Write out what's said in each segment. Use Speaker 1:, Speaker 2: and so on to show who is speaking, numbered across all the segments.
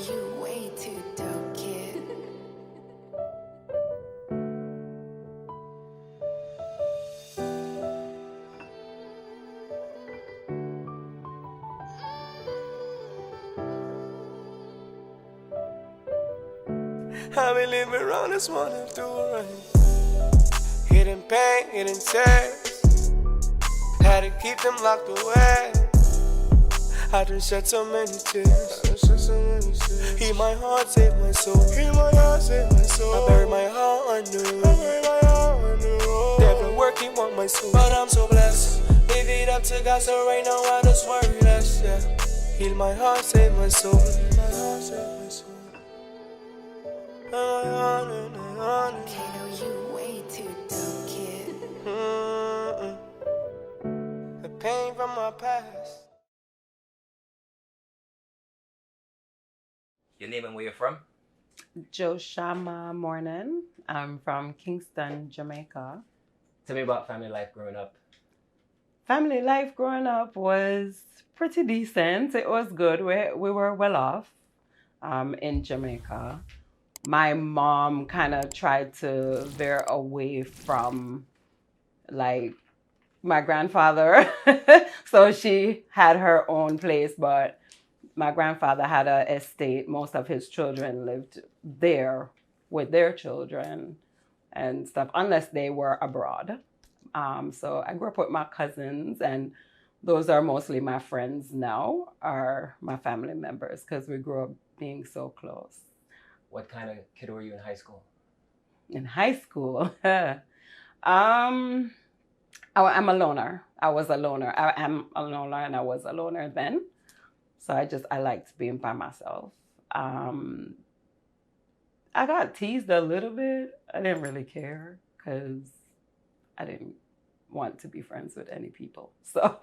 Speaker 1: you way too dope, kid.
Speaker 2: I've been living around this morning through rain. Hidden pain, hidden tears. Had to keep them locked away. I done shed so many tears. Heal my heart, save my soul. I bury my heart anew. Devil working on my soul, but I'm so blessed. Leave it up to God, so right now I just worry less. Yeah. Heal my heart, save my soul.
Speaker 1: Kato, you way too dope, kid.
Speaker 2: The pain from my past.
Speaker 3: Your name and where you're from?
Speaker 4: Joshama Mornan. I'm from Kingston, Jamaica.
Speaker 3: Tell me about family life growing up.
Speaker 4: Family life growing up was pretty decent. It was good. We were well off in Jamaica. My mom kind of tried to veer away from like my grandfather. So she had her own place, but my grandfather had an estate. Most of his children lived there with their children and stuff, unless they were abroad. So I grew up with my cousins, and those are mostly my friends now, are my family members, because we grew up being so close.
Speaker 3: What kind of kid were you in high school?
Speaker 4: In high school, I'm a loner. I was a loner. I am a loner, and I was a loner then. So I liked being by myself. I got teased a little bit. I didn't really care because I didn't want to be friends with any people. So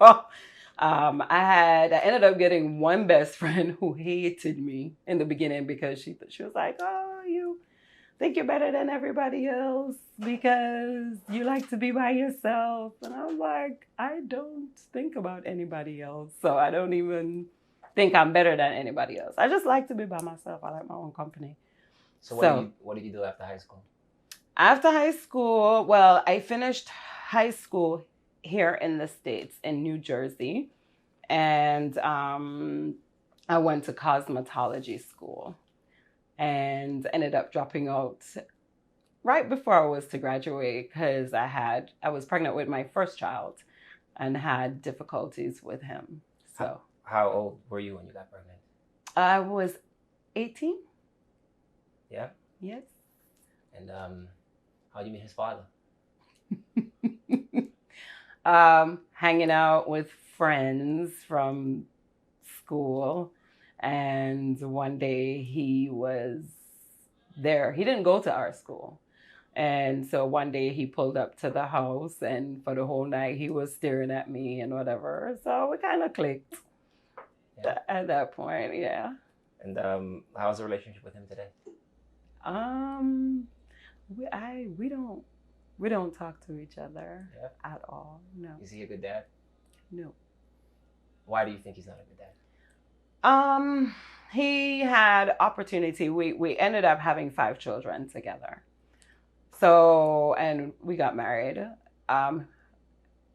Speaker 4: I ended up getting one best friend who hated me in the beginning because she was like, oh, you think you're better than everybody else because you like to be by yourself. And I'm like, I don't think about anybody else. So I don't even think I'm better than anybody else. I just like to be by myself. I like my own company.
Speaker 3: So what did you do after high school?
Speaker 4: After high school, well, I finished high school here in the States, in New Jersey. And I went to cosmetology school and ended up dropping out right before I was to graduate because I was pregnant with my first child and had difficulties with him. So
Speaker 3: How old were you when you got pregnant?
Speaker 4: I was 18.
Speaker 3: Yeah?
Speaker 4: Yes.
Speaker 3: And how did you meet his father?
Speaker 4: Hanging out with friends from school. And one day he was there. He didn't go to our school. And so one day he pulled up to the house, and for the whole night he was staring at me and whatever. So we kind of clicked.
Speaker 3: Yeah.
Speaker 4: At that point, yeah.
Speaker 3: And how's the relationship with him today?
Speaker 4: We don't talk to each other at all. No.
Speaker 3: Is he a good dad?
Speaker 4: No.
Speaker 3: Why do you think he's not a good dad?
Speaker 4: He had opportunity. We ended up having 5 children together. So, and we got married.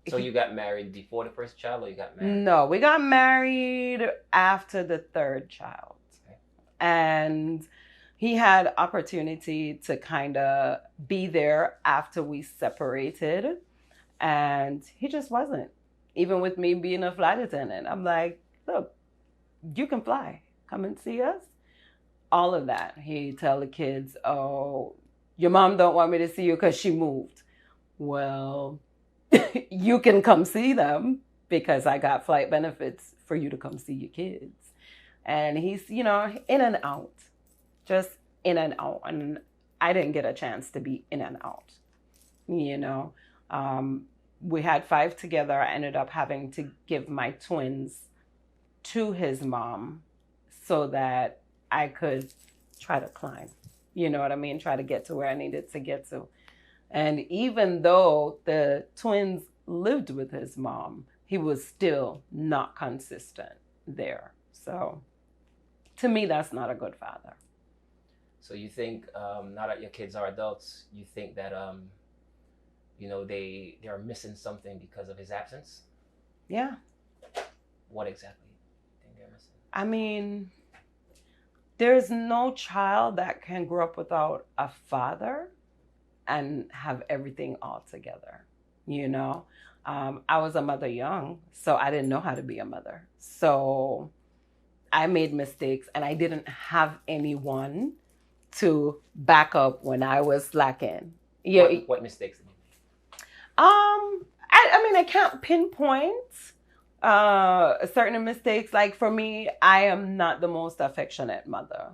Speaker 3: So you got married before the first child, or you got married?
Speaker 4: No, we got married after the 3rd child.
Speaker 3: Okay.
Speaker 4: And he had opportunity to kind of be there after we separated. And he just wasn't. Even with me being a flight attendant, I'm like, look, you can fly. Come and see us. All of that. He'd tell the kids, oh, your mom don't want me to see you because she moved. Well, you can come see them because I got flight benefits for you to come see your kids. And he's, in and out, just in and out. And I didn't get a chance to be in and out, We had 5 together. I ended up having to give my twins to his mom so that I could try to climb, you know what I mean? Try to get to where I needed to get to. And even though the twins lived with his mom, he was still not consistent there. So To me, that's not a good father.
Speaker 3: So you think now that your kids are adults, you think that they are missing something because of his absence?
Speaker 4: Yeah.
Speaker 3: What exactly do you think they're missing?
Speaker 4: I mean, there's no child that can grow up without a father and have everything all together. I was a mother young, so I didn't know how to be a mother. So I made mistakes, and I didn't have anyone to back up when I was slacking. Yeah.
Speaker 3: What mistakes did you make?
Speaker 4: I mean, I can't pinpoint certain mistakes. Like for me, I am not the most affectionate mother.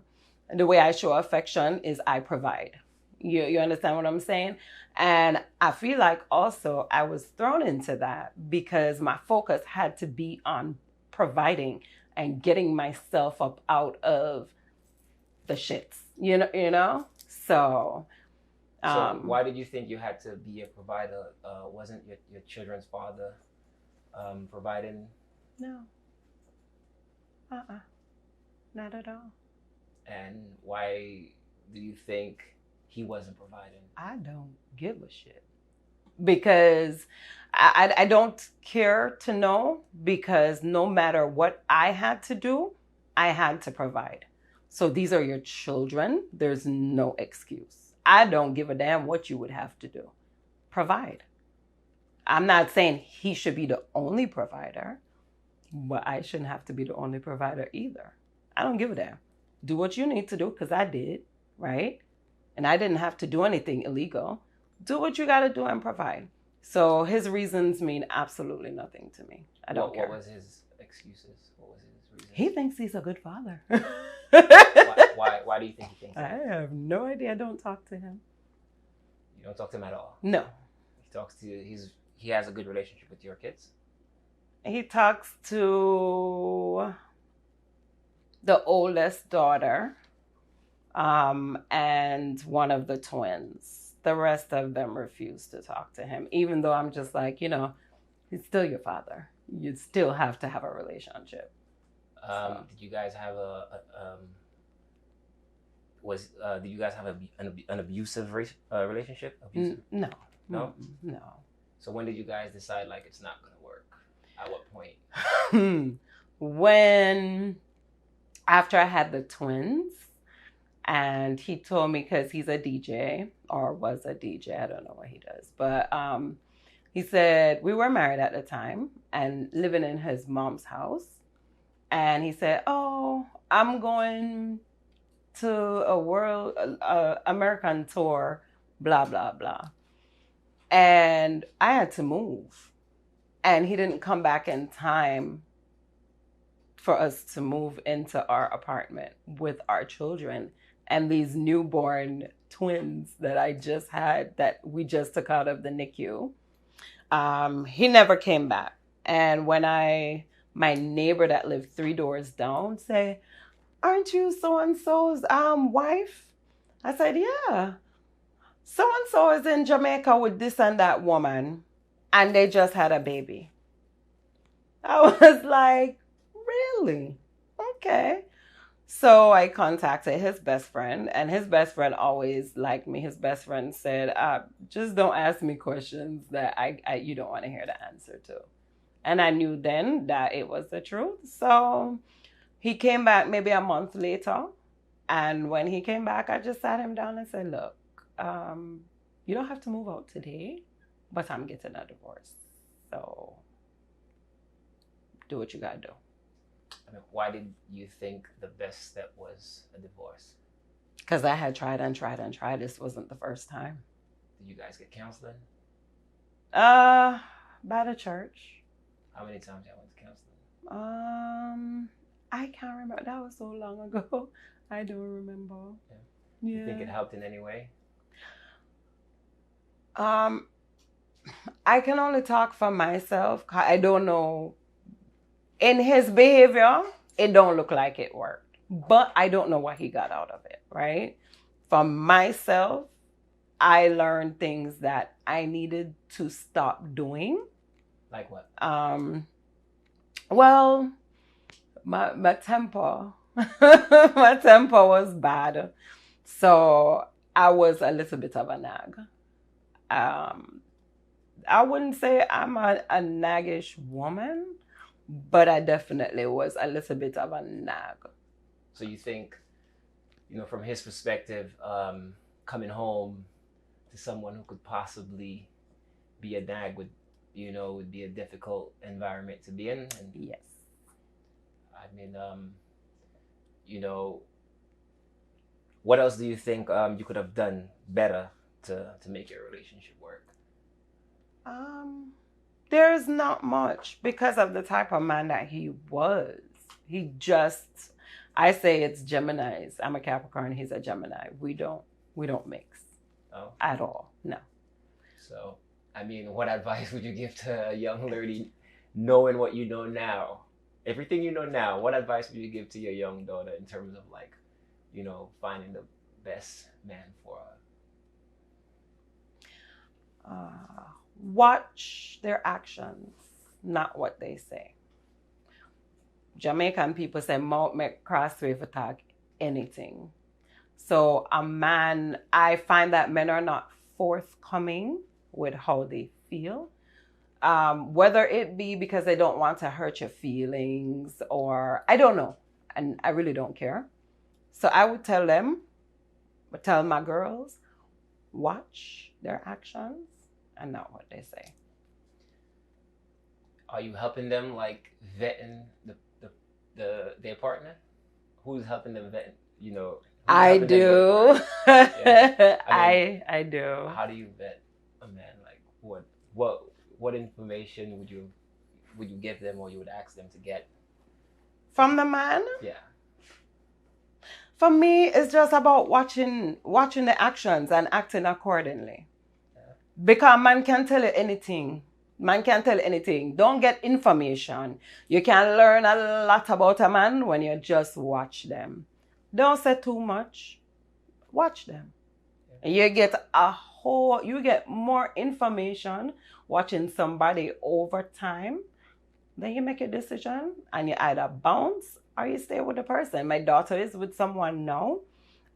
Speaker 4: The way I show affection is I provide. You understand what I'm saying? And I feel like also I was thrown into that because my focus had to be on providing and getting myself up out of the shits, So
Speaker 3: why did you think you had to be a provider? Wasn't your children's father providing?
Speaker 4: No. Not at all.
Speaker 3: And why do you think he wasn't providing?
Speaker 4: I don't give a shit. Because I don't care to know, because no matter what I had to do, I had to provide. So these are your children. There's no excuse. I don't give a damn what you would have to do. Provide. I'm not saying he should be the only provider, but I shouldn't have to be the only provider either. I don't give a damn. Do what you need to do, because I did, right? And I didn't have to do anything illegal. Do what you got to do and provide. So his reasons mean absolutely nothing to me. I don't care.
Speaker 3: What was his excuses? What was his reasons?
Speaker 4: He thinks he's a good father.
Speaker 3: Why do you think he thinks that?
Speaker 4: I have no idea. I don't talk to him.
Speaker 3: You don't talk to him at all?
Speaker 4: No.
Speaker 3: He has a good relationship with your kids?
Speaker 4: He talks to the oldest daughter and one of the twins. The rest of them refuse to talk to him, even though I'm just like, he's still your father. You still have to have a relationship.
Speaker 3: Did you guys have did you guys have an abusive relationship? Abusive?
Speaker 4: No.
Speaker 3: No?
Speaker 4: No.
Speaker 3: So when did you guys decide like it's not going to work? At what point?
Speaker 4: When, after I had the twins, and he told me, because he's a DJ, or was a DJ, I don't know what he does, but he said, we were married at the time and living in his mom's house. And he said, oh, I'm going to a American tour, blah, blah, blah. And I had to move. And he didn't come back in time for us to move into our apartment with our children and these newborn twins that I just had, that we just took out of the NICU. He never came back. And when my neighbor that lived 3 doors down say, aren't you so-and-so's wife? I said, yeah. So-and-so is in Jamaica with this and that woman, and they just had a baby. I was like, really? Okay. So I contacted his best friend, and his best friend always liked me. His best friend said, just don't ask me questions that you don't want to hear the answer to. And I knew then that it was the truth. So he came back maybe a month later. And when he came back, I just sat him down and said, look, you don't have to move out today, but I'm getting a divorce. So do what you got to do.
Speaker 3: I mean, why did you think the best step was a divorce?
Speaker 4: Because I had tried and tried and tried. This wasn't the first time.
Speaker 3: Did you guys get counseling?
Speaker 4: By the church.
Speaker 3: How many times y'all went to counseling?
Speaker 4: I can't remember. That was so long ago. I don't remember. Yeah.
Speaker 3: You think it helped in any way?
Speaker 4: I can only talk for myself. I don't know. In his behavior, it don't look like it worked. But I don't know what he got out of it, right? For myself, I learned things that I needed to stop doing.
Speaker 3: Like what?
Speaker 4: Well, my temper My temper was bad. So I was a little bit of a nag. I wouldn't say I'm a naggish woman, but I definitely was a little bit of a nag.
Speaker 3: So you think, from his perspective, coming home to someone who could possibly be a nag would be a difficult environment to be in? And
Speaker 4: Yes.
Speaker 3: I mean, what else do you think you could have done better to make your relationship work?
Speaker 4: There's not much because of the type of man that he was. I say it's Geminis. I'm a Capricorn, he's a Gemini. We don't mix.
Speaker 3: Oh.
Speaker 4: At all. No.
Speaker 3: So, I mean, what advice would you give to a young lady knowing what you know now? Everything you know now, what advice would you give to your young daughter in terms of finding the best man for her?
Speaker 4: Watch their actions, not what they say. Jamaican people say mouth make crossway for talk anything. So a man, I find that men are not forthcoming with how they feel. Whether it be because they don't want to hurt your feelings or I don't know. And I really don't care. So I would tell my girls, watch their actions and not what they say.
Speaker 3: Are you helping them vetting their partner? Who's helping them vet?
Speaker 4: I do.
Speaker 3: Yeah.
Speaker 4: I do.
Speaker 3: How do you vet a man? What information would you give them, or you would ask them to get
Speaker 4: from the man?
Speaker 3: Yeah.
Speaker 4: For me, it's just about watching the actions and acting accordingly. Yeah. Because man can tell you anything. Don't get information. You can learn a lot about a man when you just watch them. Don't say too much. Watch them. Yeah. You get more information watching somebody over time. Then you make a decision and you either bounce or you stay with the person. My daughter is with someone now,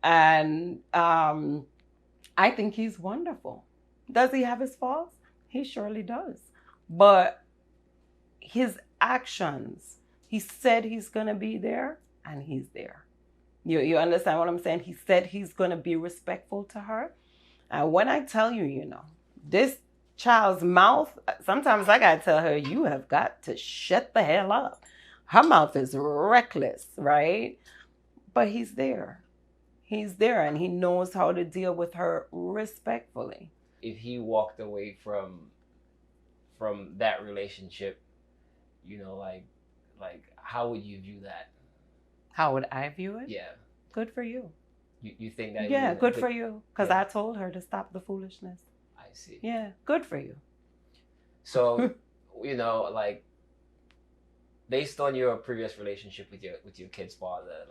Speaker 4: and I think he's wonderful. Does he have his faults? He surely does. But his actions, he said he's going to be there, and he's there. You understand what I'm saying? He said he's going to be respectful to her. And when I tell you, this child's mouth, sometimes I got to tell her, you have got to shut the hell up. Her mouth is reckless, right? But he's there. He's there, and he knows how to deal with her respectfully.
Speaker 3: If he walked away from that relationship, how would you view that?
Speaker 4: How would I view it?
Speaker 3: Yeah.
Speaker 4: Good for you.
Speaker 3: You think that?
Speaker 4: Yeah, good for you. Because I told her to stop the foolishness.
Speaker 3: I see.
Speaker 4: Yeah, good for you.
Speaker 3: So, based on your previous relationship with your kid's father,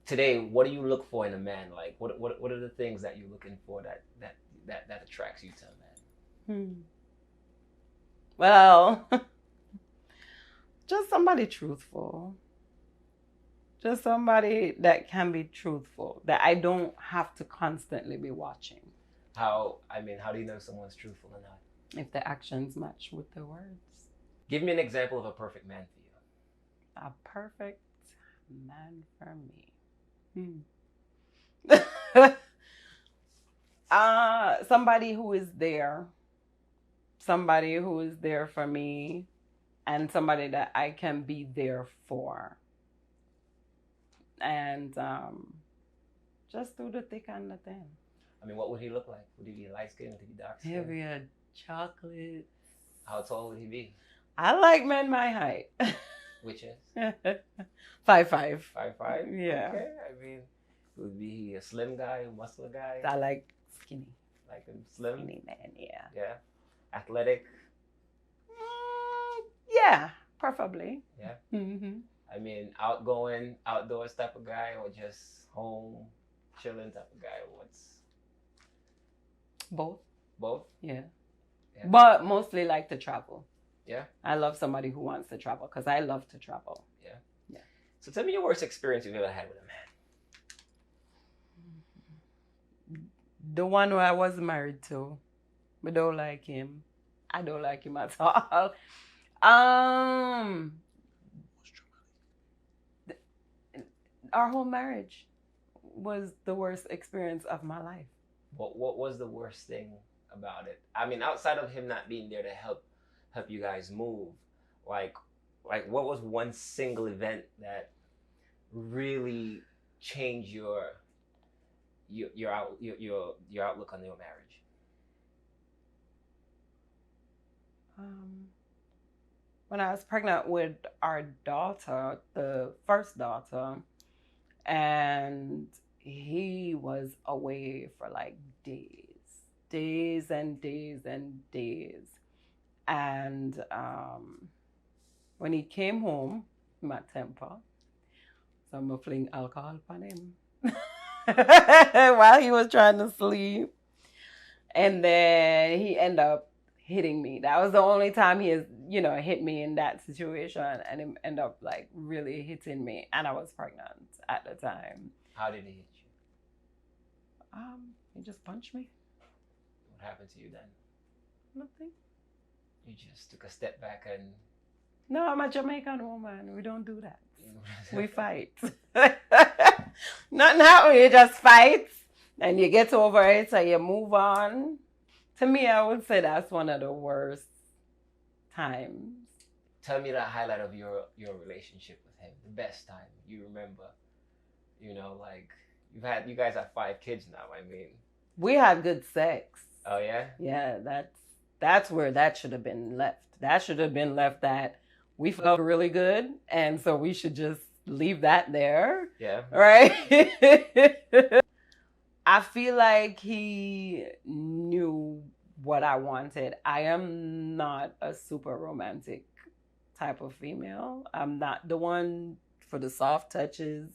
Speaker 3: today, what do you look for in a man? What are the things that you're looking for that attracts you to a man?
Speaker 4: Well, just somebody truthful. Just somebody that can be truthful, that I don't have to constantly be watching.
Speaker 3: How do you know someone's truthful or not?
Speaker 4: If the actions match with the words.
Speaker 3: Give me an example of a perfect man for you.
Speaker 4: A perfect man for me. Somebody who is there. Somebody who is there for me, and somebody that I can be there for. And just through the thick and the thin.
Speaker 3: What would he look like? Would he be light skinned? Would he be dark skinned?
Speaker 4: He'll be a chocolate.
Speaker 3: How tall would he be?
Speaker 4: I like men my height.
Speaker 3: Which is?
Speaker 4: 5'5".
Speaker 3: 5'5"?
Speaker 4: Yeah.
Speaker 3: Okay. Would be a slim guy, a muscular guy?
Speaker 4: I like skinny.
Speaker 3: Like him slim?
Speaker 4: Skinny man, yeah.
Speaker 3: Yeah. Athletic?
Speaker 4: Yeah, preferably.
Speaker 3: Yeah.
Speaker 4: Mm-hmm.
Speaker 3: Outgoing, outdoors type of guy, or just home, chilling type of guy?
Speaker 4: Both.
Speaker 3: Both?
Speaker 4: Yeah. But mostly like to travel.
Speaker 3: Yeah.
Speaker 4: I love somebody who wants to travel because I love to travel.
Speaker 3: Yeah.
Speaker 4: Yeah.
Speaker 3: So tell me your worst experience you've ever had with a man.
Speaker 4: The one who I was married to. We don't like him. I don't like him at all. Our whole marriage was the worst experience of my life.
Speaker 3: What was the worst thing about it? I mean, outside of him not being there to help you guys move, like what was one single event that really changed your outlook on your marriage?
Speaker 4: When I was pregnant with our daughter, the first daughter, and he was away for like days and days and days. And when he came home, my temper, so I'm fling alcohol upon him while he was trying to sleep. And then he ended up hitting me. That was the only time he has, hit me in that situation, and he ended up like really hitting me, and I was pregnant at the time.
Speaker 3: How did he hit you?
Speaker 4: He just punched me.
Speaker 3: What happened to you then?
Speaker 4: Nothing.
Speaker 3: You just took a step back and...
Speaker 4: No, I'm a Jamaican woman. We don't do that. We fight. Nothing happens. You just fight, and you get over it, so you move on. To me, I would say that's one of the worst times.
Speaker 3: Tell me the highlight of your relationship with him, the best time you remember. Like you guys have 5 kids now. I mean,
Speaker 4: we had good sex.
Speaker 3: Oh yeah?
Speaker 4: Yeah, that's where that should have been left. That should have been left that we felt really good, and so we should just leave that there.
Speaker 3: Yeah.
Speaker 4: Right? I feel like he knew what I wanted. I am not a super romantic type of female. I'm not the one for the soft touches.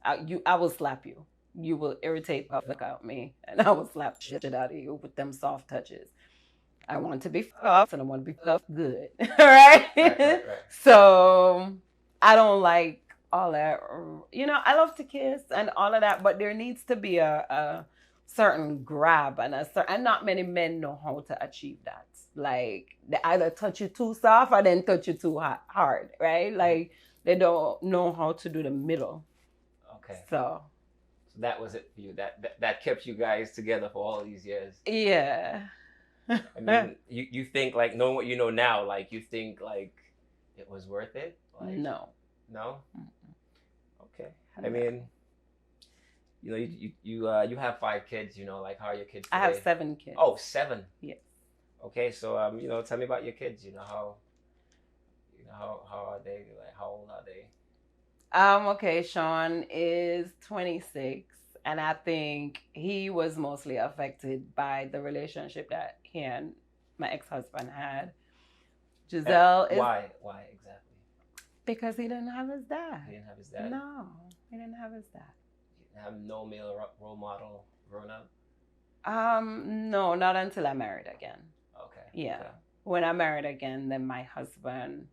Speaker 4: I will slap you. You will irritate the fuck out of me, and I will slap shit out of you with them soft touches. I want to be fucked, and I want to be fucked good. Right? So I don't like all that. I love to kiss and all of that, but there needs to be a certain grab and not many men know how to achieve that. Like, they either touch you too soft or then touch you too hard, right? Like, they don't know how to do the middle.
Speaker 3: Okay.
Speaker 4: So
Speaker 3: that was it for you. That kept you guys together for all these years.
Speaker 4: Yeah.
Speaker 3: I mean, you think, like, knowing what you know now, like, you think like it was worth it? Like,
Speaker 4: No.
Speaker 3: No? Okay. I mean, you have 5 kids, like, how are your kids today?
Speaker 4: I have 7 kids.
Speaker 3: Oh, 7.
Speaker 4: Yes.
Speaker 3: Okay, so tell me about your kids. How are they? Like, how old are they?
Speaker 4: Okay, Sean is 26, and I think he was mostly affected by the relationship that he and my ex-husband had. Giselle is...
Speaker 3: Why exactly?
Speaker 4: Because he didn't have his dad.
Speaker 3: He didn't have his dad?
Speaker 4: No, he didn't have his dad.
Speaker 3: He didn't have no male role model growing up?
Speaker 4: No, not until I married again.
Speaker 3: Okay.
Speaker 4: Yeah.
Speaker 3: Okay.
Speaker 4: When I married again, then my husband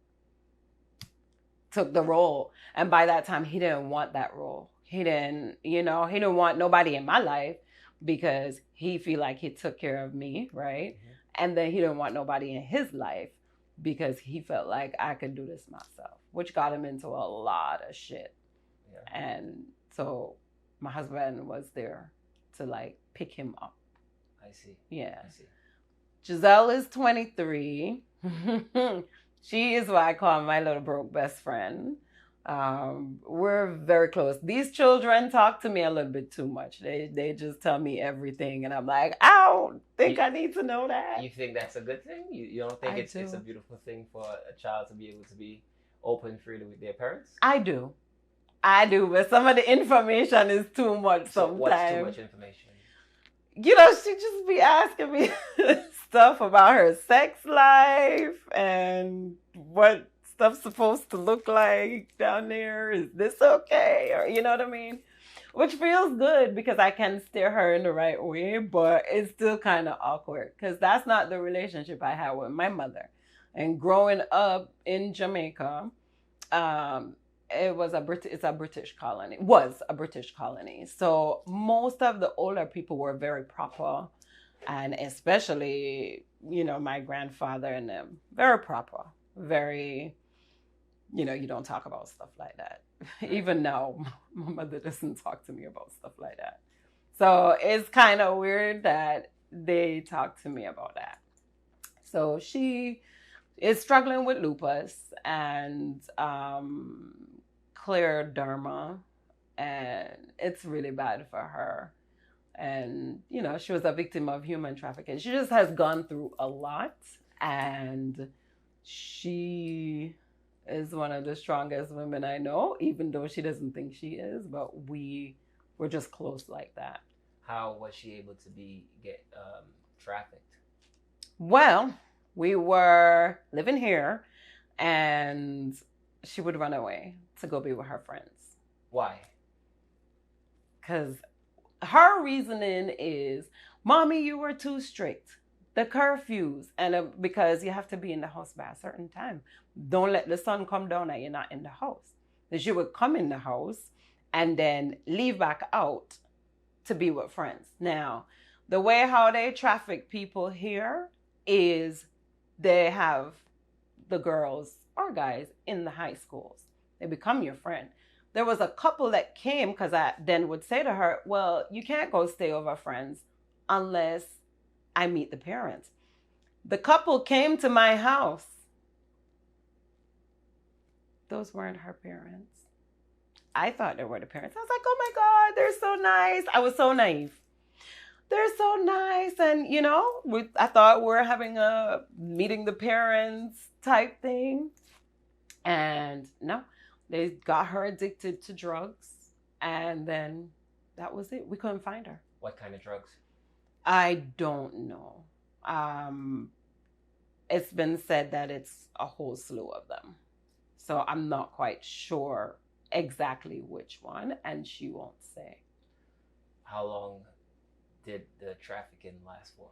Speaker 4: took the role. And by that time, he didn't want that role. He didn't want nobody in my life because he feel like he took care of me, right? Mm-hmm. And then he didn't want nobody in his life because he felt like I could do this myself, which got him into a lot of shit. Yeah. And so my husband was there to like pick him up.
Speaker 3: I see.
Speaker 4: Yeah.
Speaker 3: I see.
Speaker 4: Giselle is 23. She is what I call my little broke best friend. We're very close. These children talk to me a little bit too much. They just tell me everything, and I'm like, I don't think I need to know that.
Speaker 3: You think that's a good thing? You don't think it's a beautiful thing for a child to be able to be open freely with their parents? I do, but some of the information is too much sometimes. What's too much information? She just be asking me stuff about her sex life and what stuff's supposed to look like down there. Is this okay? Or you know what I mean? Which feels good because I can steer her in the right way, but it's still kind of awkward because that's not the relationship I had with my mother. And growing up in Jamaica,
Speaker 4: It's a British colony. Was a British colony. So most of the older people were very proper, and especially, my grandfather and them, very proper, very, you don't talk about stuff like that. Even now, my mother doesn't talk to me about stuff like that. So it's kind of weird that they talk to me about that. So she is struggling with lupus and scleroderma, and it's really bad for her. And, she was a victim of human trafficking. She just has gone through a lot, and she is one of the strongest women I know, even though she doesn't think she is, but we're just close like that.
Speaker 3: How was she able to get trafficked?
Speaker 4: Well, we were living here, and she would run away to go be with her friends.
Speaker 3: Why?
Speaker 4: Because her reasoning is, Mommy, you were too strict. The curfews, and because you have to be in the house by a certain time. Don't let the sun come down and you're not in the house. Then she would come in the house and then leave back out to be with friends. Now, the way how they traffic people here is they have the girls or guys in the high schools. They become your friend. There was a couple that came because I then would say to her, well, you can't go stay over friends unless I meet the parents. The couple came to my house. Those weren't her parents. I thought they were the parents. I was like, oh my God, they're so nice. I was so naive. They're so nice. And, I thought we were having a meeting the parents type thing. And no, they got her addicted to drugs. And then that was it. We couldn't find her.
Speaker 3: What kind of drugs?
Speaker 4: I don't know. It's been said that it's a whole slew of them. So I'm not quite sure exactly which one, and she won't say.
Speaker 3: How long did the trafficking last for?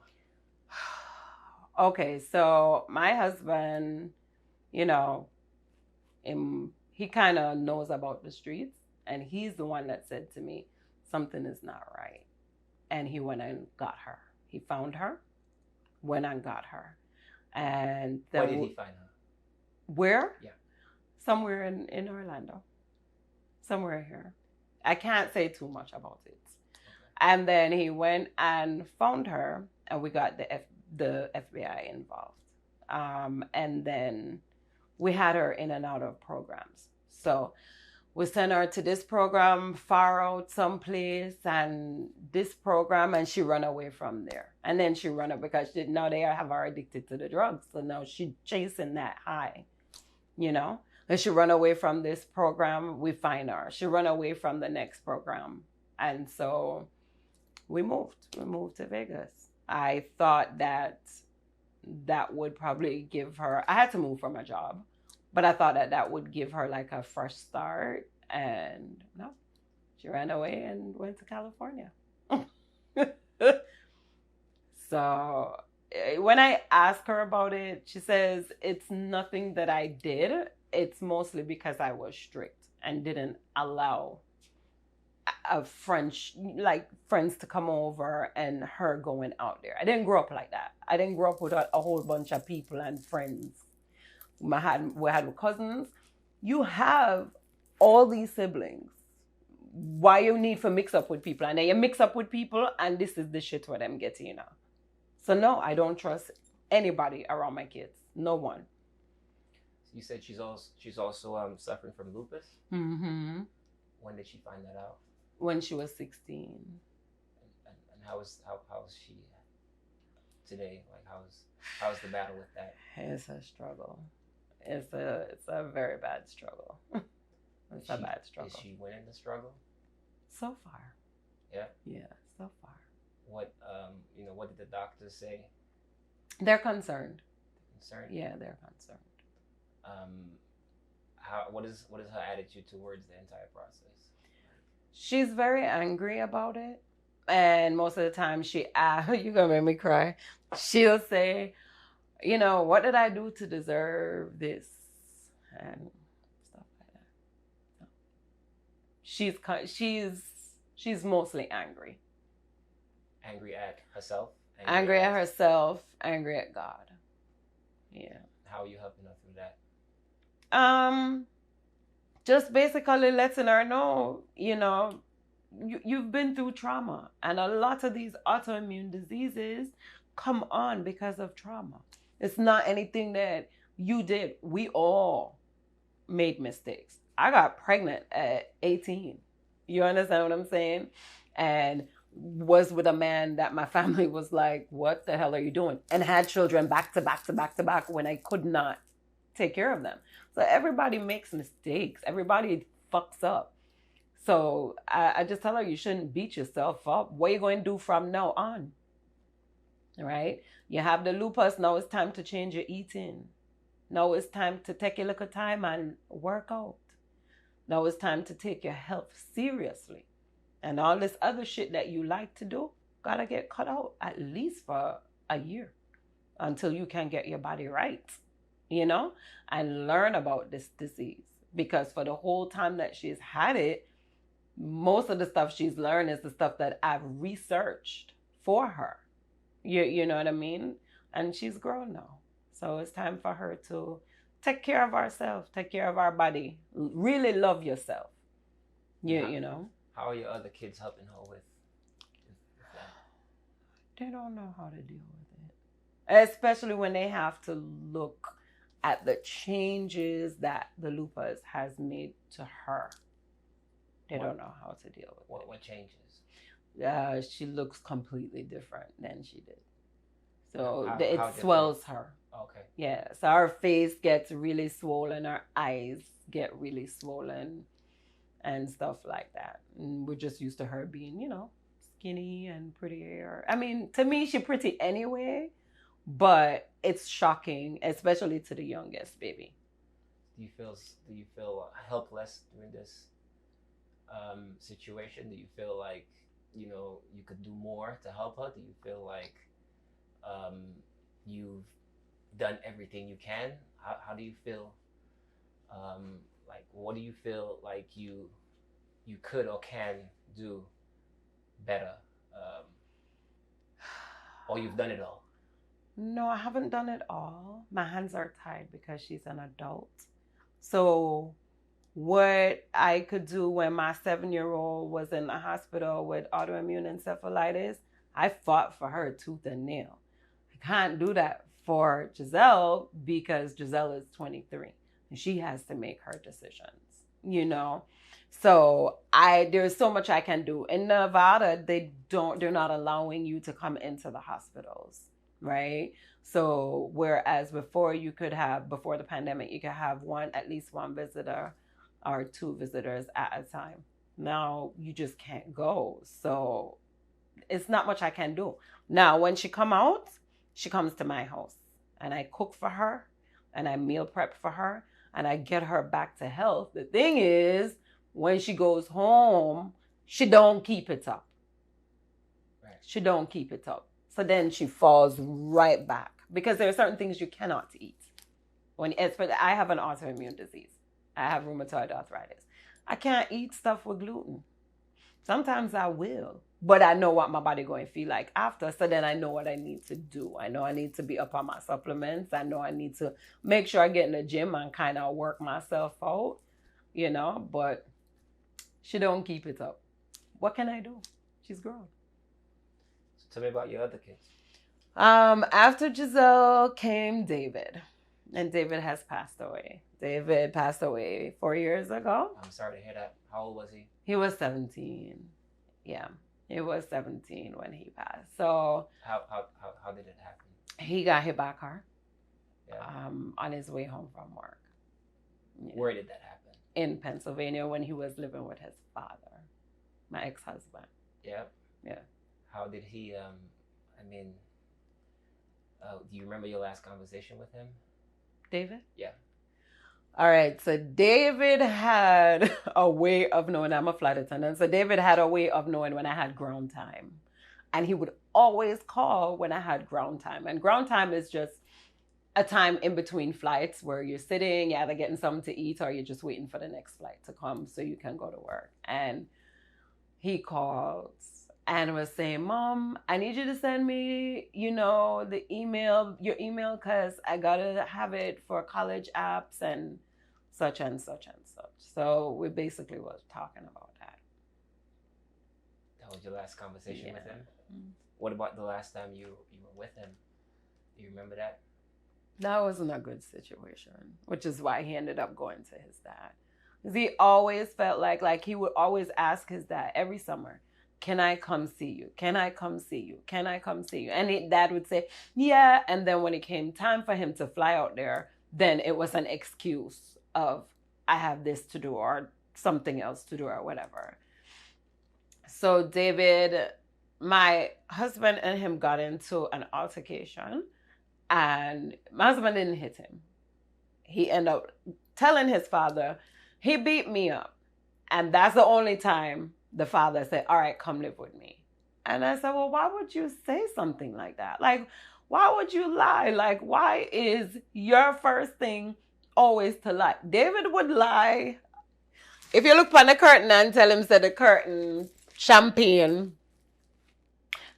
Speaker 4: Okay, so my husband, he kind of knows about the streets, and he's the one that said to me, something is not right. And he went and got her. He found her, went and got her. And
Speaker 3: where did he find her?
Speaker 4: Where?
Speaker 3: Yeah.
Speaker 4: Somewhere in Orlando. Somewhere here. I can't say too much about it. Okay. And then he went and found her, and we got the FBI involved. And then we had her in and out of programs. So we sent her to this program far out someplace and this program, and she ran away from there. And then she ran up because now they have her addicted to the drugs. So now she's chasing that high, And she ran away from this program, we find her. She ran away from the next program. And so we moved to Vegas. I thought that would probably give her, I had to move from a job. But I thought that would give her like a fresh start. And no, she ran away and went to California. So when I ask her about it, she says, it's nothing that I did. It's mostly because I was strict and didn't allow friends to come over and her going out there. I didn't grow up like that. I didn't grow up with a whole bunch of people and friends. We had cousins. You have all these siblings. Why you need to mix up with people? And then you mix up with people, and this is the shit what I'm getting, So no, I don't trust anybody around my kids. No one.
Speaker 3: You said she's also suffering from lupus.
Speaker 4: Mm-hmm.
Speaker 3: When did she find that out?
Speaker 4: When she was 16.
Speaker 3: And how is she today? Like how's the battle with that?
Speaker 4: It's a struggle. It's a very bad struggle. It's a bad struggle.
Speaker 3: Is she winning the struggle?
Speaker 4: So far.
Speaker 3: Yeah? Yeah,
Speaker 4: so far.
Speaker 3: What what did the doctors say?
Speaker 4: They're concerned.
Speaker 3: Concerned?
Speaker 4: Yeah, they're concerned.
Speaker 3: What is her attitude towards the entire process?
Speaker 4: She's very angry about it. And most of the time you're gonna make me cry. She'll say, what did I do to deserve this? And stuff like that. she's mostly angry.
Speaker 3: Angry at herself?
Speaker 4: Angry at herself, angry at God. Yeah.
Speaker 3: How are you helping her through that?
Speaker 4: Just basically letting her know, you've been through trauma, and a lot of these autoimmune diseases come on because of trauma. It's not anything that you did. We all made mistakes. I got pregnant at 18. You understand what I'm saying? And was with a man that my family was like, what the hell are you doing? And had children back to back to back to back when I could not take care of them. So everybody makes mistakes. Everybody fucks up. So I just tell her, you shouldn't beat yourself up. What are you going to do from now on? Right? You have the lupus. Now it's time to change your eating. Now it's time to take a little time and work out. Now it's time to take your health seriously. And all this other shit that you like to do, gotta get cut out at least for a year until you can get your body right, and learn about this disease. Because for the whole time that she's had it, most of the stuff she's learned is the stuff that I've researched for her. You know what I mean? And she's grown now. So it's time for her to take care of ourselves, take care of our body, really love yourself. You know?
Speaker 3: How are your other kids helping her with that?
Speaker 4: They don't know how to deal with it. Especially when they have to look at the changes that the lupus has made to her. They don't know how to deal with it.
Speaker 3: What changes?
Speaker 4: She looks completely different than she did. So
Speaker 3: How
Speaker 4: it swells her.
Speaker 3: Okay.
Speaker 4: Yeah. So her face gets really swollen. Her eyes get really swollen and stuff like that. And we're just used to her being, skinny and pretty hair. I mean, to me, she's pretty anyway, but it's shocking, especially to the youngest baby.
Speaker 3: Do you feel helpless during this situation? Do you feel like, you could do more to help her? Do you feel like you've done everything you can? How do you feel? What do you feel like you could or can do better? Or you've done it all?
Speaker 4: No, I haven't done it all. My hands are tied because she's an adult. So what I could do when my 7-year-old was in the hospital with autoimmune encephalitis, I fought for her tooth and nail. I can't do that for Giselle because Giselle is 23 and she has to make her decisions, So there's so much I can do. In Nevada, they're not allowing you to come into the hospitals, right? So whereas before the pandemic, you could have at least one visitor or 2 visitors at a time. Now you just can't go. So it's not much I can do. Now, when she comes to my house and I cook for her and I meal prep for her and I get her back to health. The thing is, when she goes home, she don't keep it up. Right. She don't keep it up. So then she falls right back because there are certain things you cannot eat. I have an autoimmune disease. I have rheumatoid arthritis. I can't eat stuff with gluten. Sometimes I will, but I know what my body going to feel like after. So then I know what I need to do. I know I need to be up on my supplements. I know I need to make sure I get in the gym and kind of work myself out, but she don't keep it up. What can I do? She's grown.
Speaker 3: So tell me about your other kids.
Speaker 4: After Giselle came David, and David has passed away. David passed away 4 years ago.
Speaker 3: I'm sorry to hear that. How old was he?
Speaker 4: He was 17. Yeah, he was 17 when he passed. So
Speaker 3: how did it happen?
Speaker 4: He got hit by a car.
Speaker 3: Yeah.
Speaker 4: On his way home from work.
Speaker 3: Yeah. Where did that happen?
Speaker 4: In Pennsylvania when he was living with his father, my ex-husband.
Speaker 3: Yeah.
Speaker 4: Yeah.
Speaker 3: How did he? Do you remember your last conversation with him?
Speaker 4: David?
Speaker 3: Yeah.
Speaker 4: All right. So David had a way of knowing. I'm a flight attendant. So David had a way of knowing when I had ground time. And he would always call when I had ground time. And ground time is just a time in between flights where you're sitting, you're either getting something to eat or you're just waiting for the next flight to come so you can go to work. And he called and was saying, Mom, I need you to send me, the email, your email, because I got to have it for college apps and such and such and such. So we basically was talking about that.
Speaker 3: That was your last conversation with him?
Speaker 4: Mm-hmm.
Speaker 3: What about the last time you were with him? Do you remember that?
Speaker 4: That wasn't a good situation, which is why he ended up going to his dad. Because he always felt like he would always ask his dad every summer, can I come see you? Can I come see you? Can I come see you? And his dad would say, yeah. And then when it came time for him to fly out there, then it was an excuse of, I have this to do or something else to do or whatever. So David, my husband and him got into an altercation. And my husband didn't hit him. He ended up telling his father, he beat me up. And that's the only time the father said, all right, come live with me. And I said, well, why would you say something like that? Like, why would you lie? Like, why is your first thing always to lie? David would lie. If you look on the curtain and tell him, say the curtain, champagne,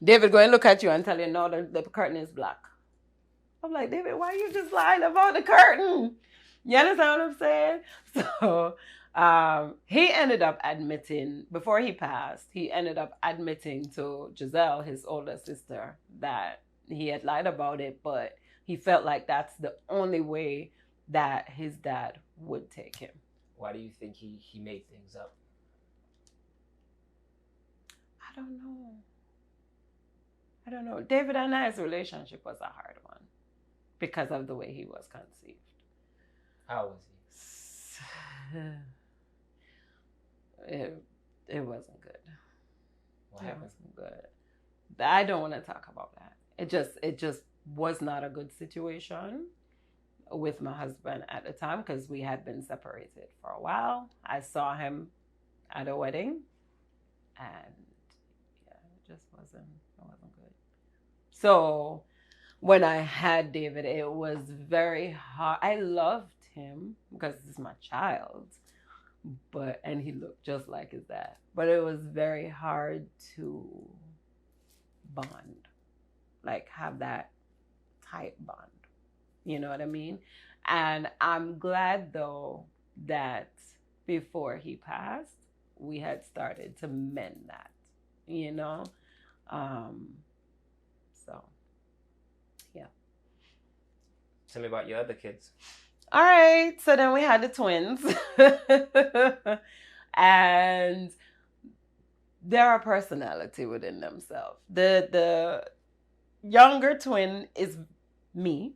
Speaker 4: David going to look at you and tell you, no, the curtain is black. I'm like, David, why you just lying about the curtain? You understand what I'm saying? So he ended up admitting, before he passed, he ended up admitting to Giselle, his older sister, that he had lied about it, but he felt like that's the only way that his dad would take him.
Speaker 3: Why do you think he made things up?
Speaker 4: I don't know. David and I's relationship was a hard one because of the way he was conceived.
Speaker 3: How was he?
Speaker 4: It wasn't good.
Speaker 3: What happened?
Speaker 4: It wasn't good. I don't want to talk about that. It just was not a good situation with my husband at the time because we had been separated for a while. I saw him at a wedding, and it just wasn't good. So when I had David, it was very hard. I loved him because this is my child, and he looked just like his dad. But it was very hard to bond, like have that tight bond. You know what I mean? And I'm glad though that before he passed, we had started to mend that, So, yeah.
Speaker 3: Tell me about your other kids.
Speaker 4: All right. So then we had the twins. And they're a personality within themselves. The younger twin is me.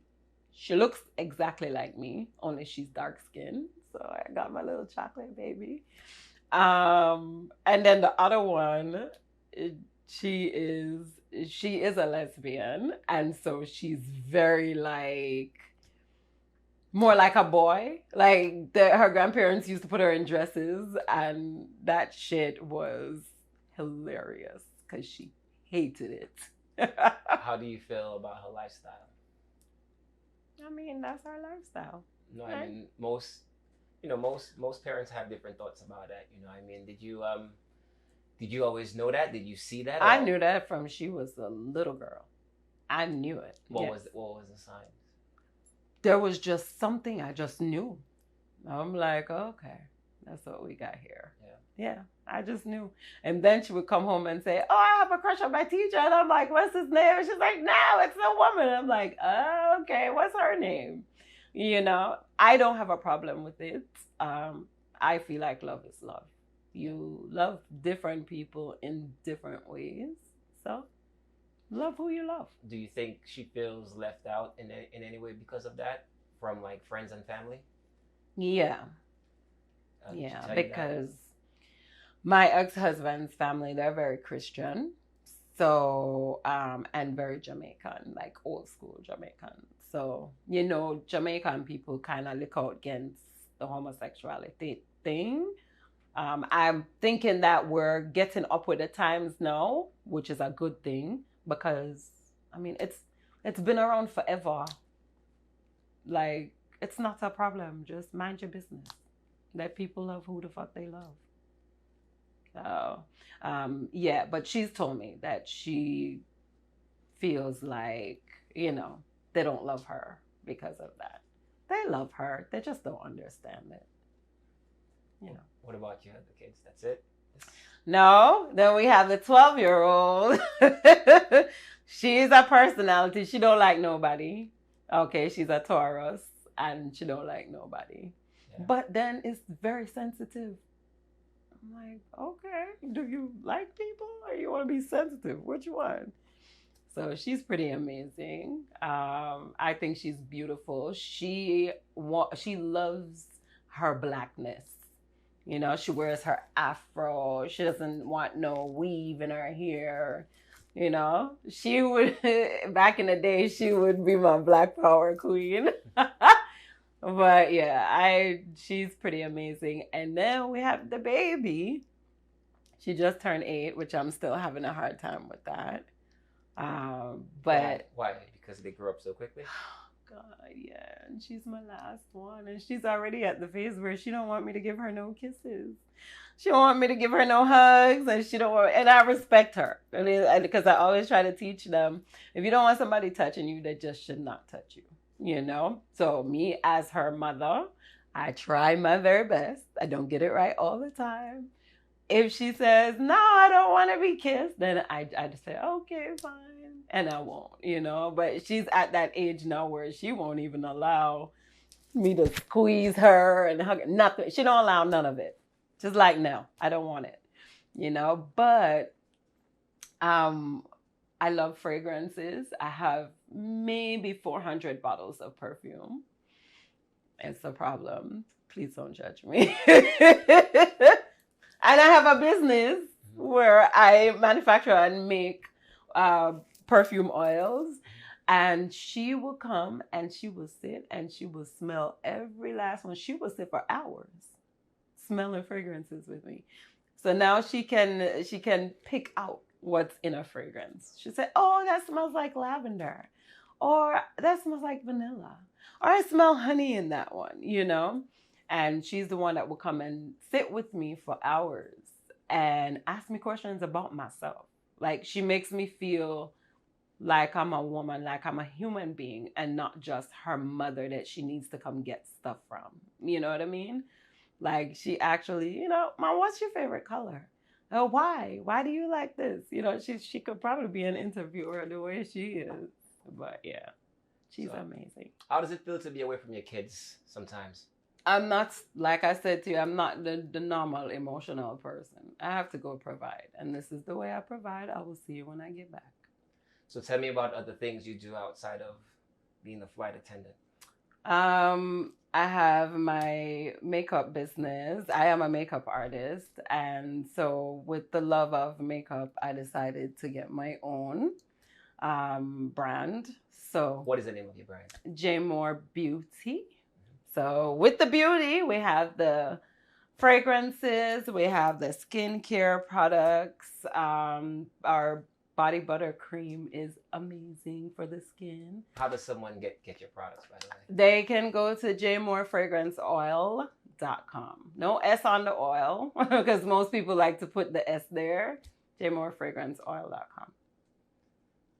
Speaker 4: She looks exactly like me, only she's dark skinned. So I got my little chocolate baby. And then the other one, she is a lesbian, and so she's very more like a boy. Like her grandparents used to put her in dresses, and that shit was hilarious because she hated it.
Speaker 3: How do you feel about her lifestyle?
Speaker 4: I mean, that's our lifestyle.
Speaker 3: No,
Speaker 4: right?
Speaker 3: I mean most parents have different thoughts about that. I mean, did you always know that? Did you see that?
Speaker 4: I knew that from she was a little girl. I knew it.
Speaker 3: What was the sign?
Speaker 4: There was just something I just knew. I'm like, okay, that's what we got here. Yeah, I just knew. And then she would come home and say, oh, I have a crush on my teacher. And I'm like, what's his name? And she's like, no, it's a woman. I'm like, oh, okay, what's her name? I don't have a problem with it. I feel like love is love. You love different people in different ways. So love who you love.
Speaker 3: Do you think she feels left out in any way because of that from friends and family?
Speaker 4: Yeah. Because my ex-husband's family, they're very Christian. So, and very Jamaican, like old school Jamaican. So, Jamaican people kind of look out against the homosexuality thing. I'm thinking that we're getting up with the times now, which is a good thing because, I mean, it's been around forever. like, it's not a problem. Just mind your business. Let people love who the fuck they love. So, yeah, but she's told me that she feels like, you know, they don't love her because of that. They love her. They just don't understand it. You know.
Speaker 3: What about you? The kids? That's it?
Speaker 4: No, then we have the 12-year-old. She's a personality. She don't like nobody. Okay, she's a Taurus and she don't like nobody. Yeah. But then it's very sensitive. I'm like, okay, do you like people or you want to be sensitive? Which one? So she's pretty amazing. I think she's beautiful. She loves her blackness. You know, she wears her afro. She doesn't want no weave in her hair. You know, she would, back in the day, she would be my Black Power queen. But yeah, she's pretty amazing. And then we have the baby. She just turned 8, which I'm still having a hard time with that. But
Speaker 3: why? Because they grew up so quickly?
Speaker 4: God, yeah. And she's my last one. And she's already at the phase where she don't want me to give her no kisses. She don't want me to give her no hugs. And she don't want, and I respect her. Because I always try to teach them, if you don't want somebody touching you, they just should not touch you. You know? So me as her mother, I try my very best. I don't get it right all the time. If she says, no, I don't want to be kissed, then I just say, okay, fine. And I won't, you know. But she's at that age now where she won't even allow me to squeeze her and hug her. Nothing. She don't allow none of it. Just like, no, I don't want it, you know. But I love fragrances. I have maybe 400 bottles of perfume. It's a problem. Please don't judge me. And I have a business where I manufacture and make perfume oils. And she will come and she will sit and she will smell every last one. She will sit for hours smelling fragrances with me. So now she can pick out what's in a fragrance. She said, oh, that smells like lavender. Or that smells like vanilla. Or I smell honey in that one, you know? And she's the one that will come and sit with me for hours and ask me questions about myself. Like, she makes me feel like I'm a woman, like I'm a human being and not just her mother that she needs to come get stuff from. You know what I mean? Like, she actually, you know, Mom, what's your favorite color? Oh, why? Why do you like this? You know, she could probably be an interviewer the way she is. But yeah, she's amazing.
Speaker 3: How does it feel to be away from your kids sometimes?
Speaker 4: I'm not, like I said to you, I'm not the normal emotional person. I have to go provide. And this is the way I provide. I will see you when I get back.
Speaker 3: So tell me about other things you do outside of being a flight attendant.
Speaker 4: I have my makeup business. I am a makeup artist. And so with the love of makeup, I decided to get my own brand. So
Speaker 3: what is the name of your brand?
Speaker 4: J More Beauty. So with the beauty, we have the fragrances, we have the skincare products. Our body butter cream is amazing for the skin.
Speaker 3: How does someone get your products, by the way?
Speaker 4: They can go to jmorefragranceoil.com. No S on the oil, because most people like to put the S there. jmorefragranceoil.com.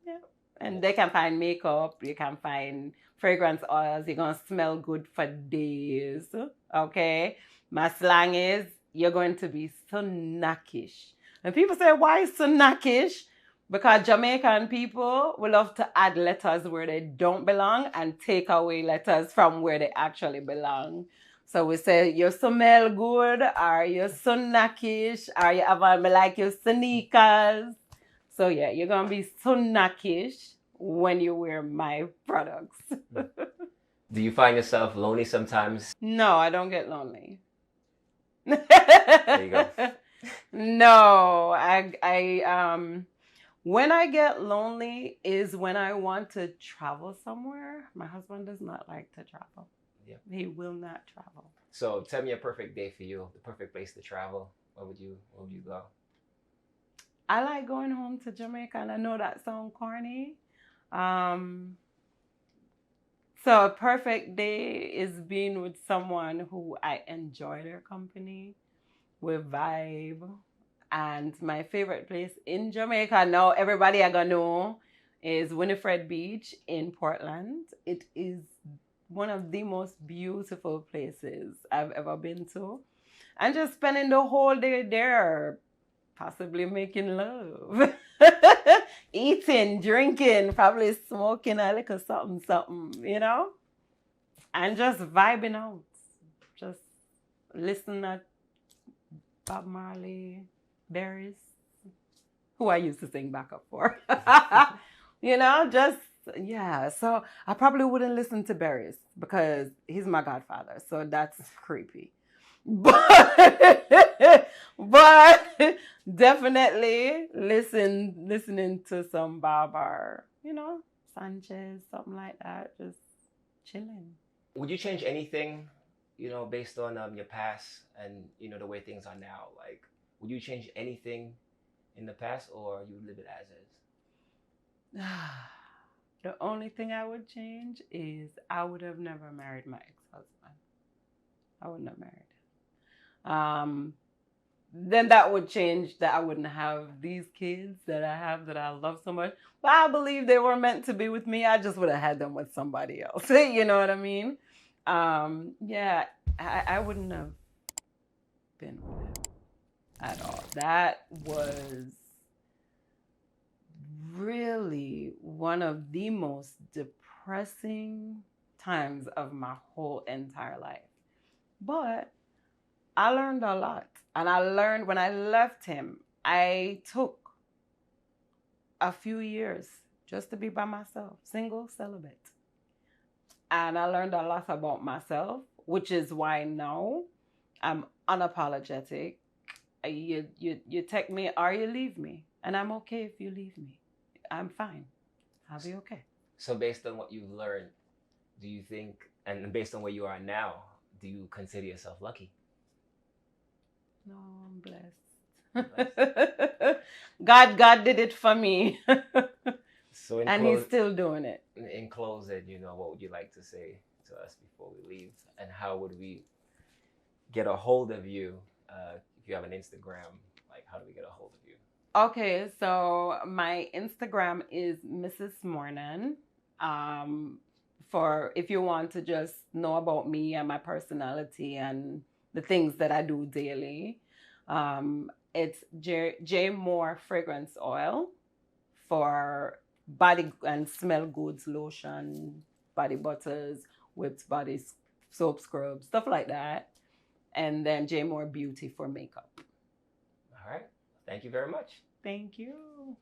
Speaker 4: Yeah. And they can find makeup, you can find fragrance oils. You're going to smell good for days. Okay? My slang is, you're going to be sunnakish. And people say, why sunnakish? Because Jamaican people will love to add letters where they don't belong and take away letters from where they actually belong. So we say, you smell good, or you're sunnakish, or you have like your sneakers. So yeah, you're going to be sunnakish when you wear my products.
Speaker 3: Do you find yourself lonely sometimes?
Speaker 4: No, I don't get lonely.
Speaker 3: There you go.
Speaker 4: No, I when I get lonely is when I want to travel somewhere. My husband does not like to travel. Yeah. He will not travel.
Speaker 3: So tell me a perfect day for you, the perfect place to travel. Where would you go?
Speaker 4: I like going home to Jamaica, and I know that sounds corny. So a perfect day is being with someone who I enjoy their company, we vibe. And my favorite place in Jamaica, now everybody I gonna know, is Winifred Beach in Portland. It is one of the most beautiful places I've ever been to. And just spending the whole day there, possibly making love, eating, drinking, probably smoking a little something, something, and just vibing out. Just listening at Bob Marley, Berries, who I used to sing backup for. Yeah. So I probably wouldn't listen to Berries because he's my godfather. So that's creepy. But definitely listening to some Bob or, Sanchez, something like that. Just chilling.
Speaker 3: Would you change anything, based on your past and the way things are now? Like, would you change anything in the past, or you live it as is?
Speaker 4: The only thing I would change is I would have never married my ex-husband. I wouldn't have married. Then that would change that I wouldn't have these kids that I have that I love so much. But I believe they were meant to be with me. I just would have had them with somebody else. You know what I mean? Yeah, I wouldn't have been with him at all. That was really one of the most depressing times of my whole entire life. But I learned a lot. And I learned when I left him, I took a few years just to be by myself, single, celibate. And I learned a lot about myself, which is why now I'm unapologetic. You take me or you leave me. And I'm okay if you leave me. I'm fine. I'll be okay.
Speaker 3: So based on what you've learned, do you think, and based on where you are now, do you consider yourself lucky?
Speaker 4: No, I'm blessed. God did it for me.
Speaker 3: So
Speaker 4: he's still doing it.
Speaker 3: In closing, what would you like to say to us before we leave? And how would we get a hold of you? If you have an Instagram, like, how do we get a hold of you?
Speaker 4: Okay, so my Instagram is Mrs. Mornan. For if you want to just know about me and my personality and the things that I do daily. It's J Moore Fragrance Oil for body and smell goods, lotion, body butters, whipped body soap scrubs, stuff like that. And then J Moore Beauty for makeup.
Speaker 3: All right. Thank you very much.
Speaker 4: Thank you.